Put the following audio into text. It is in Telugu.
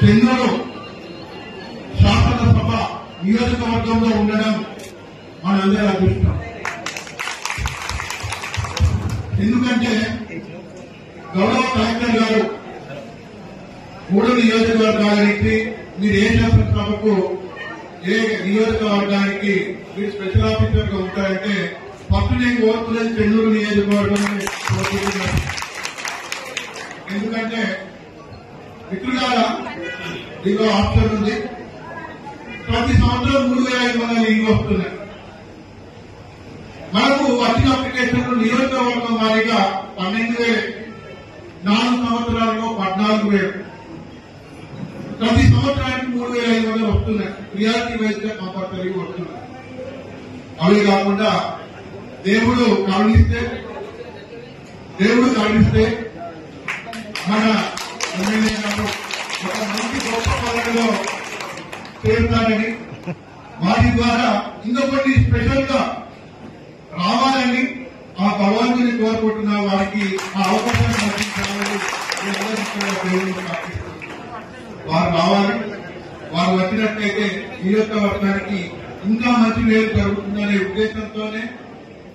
చెన్నూరు శాసనసభ నియోజకవర్గంలో ఉండడం మనందరి అదృష్టం. ఎందుకంటే గౌరవ కలెక్టర్ గారు 3 నియోజకవర్గాలకి మీరు ఏ శాసనసభకు ఏ నియోజకవర్గానికి మీరు స్పెషల్ ఆఫీసర్ గా ఉంటారంటే ఫస్ట్ నేను కోరుతున్నది చెన్నూరు నియోజకవర్గం కోరుకుంటున్నాను. ఎందుకంటే మిత్రులారా దీనిలో ఆప్షన్ ఉంది. ప్రతి సంవత్సరం 3,500 ఇల్లు వస్తున్నాయి. మనకు వచ్చిన అప్లికేషన్లు నియోజకవర్గం వారీగా 12,000, 4 సంవత్సరాల్లో 14,000, ప్రతి సంవత్సరానికి 3,500 వస్తున్నాయి. రియాలిటీ వైజ్ గా కంపల్సరీ వస్తున్నాయి. అవి కాకుండా దేవుడు కరుణిస్తే మన ఎమ్మెల్యే గారు ఒక మంచి గొప్ప పదవిలో చేరుతారని, వాటి ద్వారా ఇంకొకటి స్పెషల్ గా రావాలని ఆ భగవంతుని కోరుకుంటున్న వారికి ఆ అవకాశాన్ని అందించాలని వారు రావాలి. వారు వచ్చినట్లయితే నియోజకవర్గానికి ఇంకా మంచి మేలు జరుగుతుందనే ఉద్దేశంతోనే